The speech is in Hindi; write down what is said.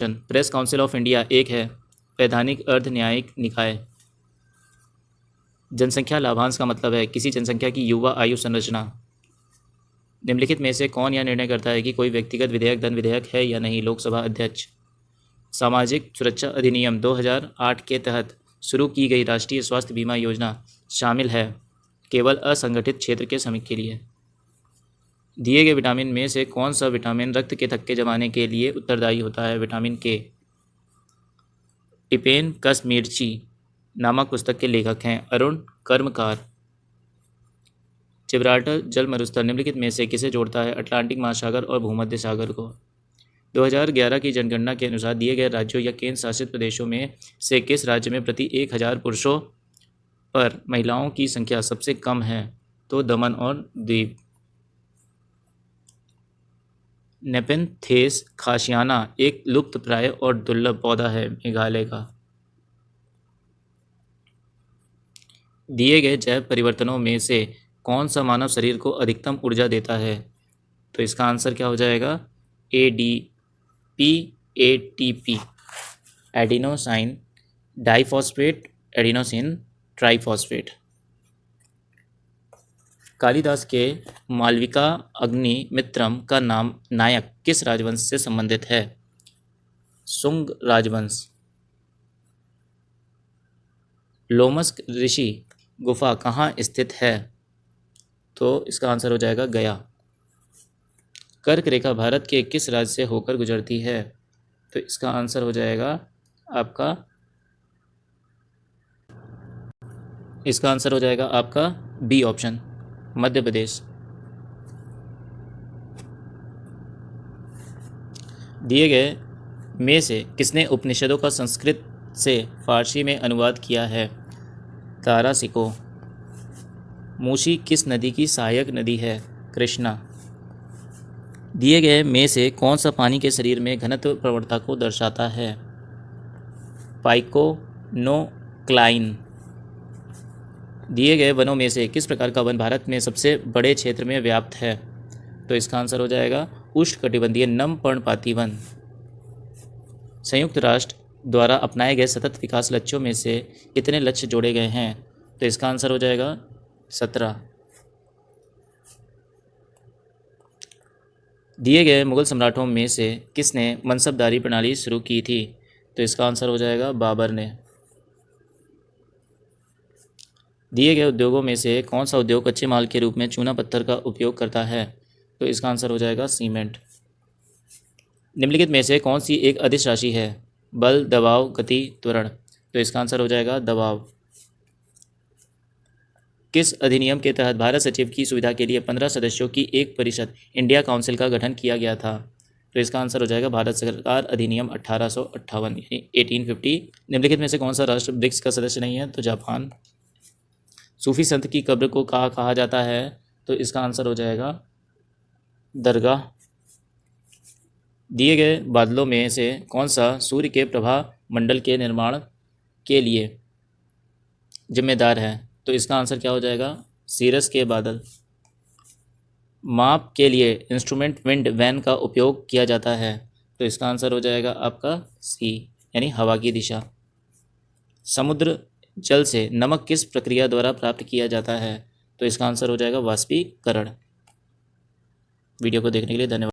प्रेस काउंसिल ऑफ इंडिया एक है वैधानिक अर्ध न्यायिक निकाय। जनसंख्या लाभांश का मतलब है किसी जनसंख्या की युवा आयु संरचना। निम्नलिखित में से कौन यह निर्णय करता है कि कोई व्यक्तिगत विधेयक धन विधेयक है या नहीं? लोकसभा अध्यक्ष। सामाजिक सुरक्षा अधिनियम 2008 के तहत शुरू की गई राष्ट्रीय स्वास्थ्य बीमा योजना शामिल है केवल असंगठित क्षेत्र के श्रमिक के लिए। दिए गए विटामिन में से कौन सा विटामिन रक्त के थक्के जमाने के लिए उत्तरदायी होता है? विटामिन के। टिपेन कसमिर्ची नामक पुस्तक के लेखक हैं अरुण कर्मकार। जिब्राल्टर जल मरुस्थल निम्नलिखित में से किसे जोड़ता है? अटलांटिक महासागर और भूमध्य सागर को। 2011 की जनगणना के अनुसार दिए गए राज्यों या केंद्र शासित प्रदेशों में से किस राज्य में प्रति 1000 पुरुषों पर महिलाओं की संख्या सबसे कम है? तो दमन और दीव। नेपेंथेस खासियाना एक लुप्तप्राय और दुर्लभ पौधा है मेघालय का। दिए गए जैव परिवर्तनों में से कौन सा मानव शरीर को अधिकतम ऊर्जा देता है? तो इसका आंसर क्या हो जाएगा? ADP adenosine diphosphate adenosine triphosphate. Kalidas के मालविका अग्निमित्रम का नाम नायक किस राजवंश से संबंधित है? शुंग राजवंश। लोमस ऋषि गुफा कहाँ स्थित है? तो इसका आंसर हो जाएगा गया। कर्क रेखा भारत के किस राज्य से होकर गुजरती है? तो इसका आंसर हो जाएगा आपका बी ऑप्शन मध्य प्रदेश। दिए गए में से किसने उपनिषदों का संस्कृत से फारसी में अनुवाद किया है? तारा सिको। मूसी किस नदी की सहायक नदी है? कृष्णा। दिए गए में से कौन सा पानी के शरीर में घनत्व प्रवणता को दर्शाता है? पाइकोनोक्लाइन। दिए गए वनों में से किस प्रकार का वन भारत में सबसे बड़े क्षेत्र में व्याप्त है? तो इसका आंसर हो जाएगा उष्णकटिबंधीय नम पर्णपाती वन। संयुक्त राष्ट्र द्वारा अपनाए गए सतत विकास लक्ष्यों में से कितने लक्ष्य जोड़े गए हैं? तो इसका आंसर हो जाएगा 17। दिए गए मुगल सम्राटों में से किसने मनसबदारी प्रणाली शुरू की थी? तो इसका आंसर हो जाएगा बाबर ने। दिए गए उद्योगों में से कौन सा उद्योग कच्चे माल के रूप में चूना पत्थर का उपयोग करता है? तो इसका आंसर हो जाएगा सीमेंट। निम्नलिखित में से कौन सी एक अदिश राशि है? बल, दबाव, गति, त्वरण। तो इसका आंसर हो जाएगा दबाव। किस अधिनियम के तहत भारत सचिव की सुविधा के लिए 15 सदस्यों की एक परिषद इंडिया काउंसिल का गठन किया गया था? तो इसका आंसर हो जाएगा भारत सरकार अधिनियम 1858 यानी 1850। निम्नलिखित में से कौन सा राष्ट्र ब्रिक्स का सदस्य नहीं है? तो जापान। सूफी संत की कब्र को कहा जाता है? तो इसका आंसर हो जाएगा दरगाह। दिए गए बादलों में से कौन सा सूर्य के प्रभा मंडल के निर्माण के लिए जिम्मेदार है? तो इसका आंसर क्या हो जाएगा? सीरस के बादल। माप के लिए इंस्ट्रूमेंट विंड वैन का उपयोग किया जाता है? तो इसका आंसर हो जाएगा आपका सी यानी हवा की दिशा। समुद्र जल से नमक किस प्रक्रिया द्वारा प्राप्त किया जाता है? तो इसका आंसर हो जाएगा वाष्पीकरण। वीडियो को देखने के लिए धन्यवाद।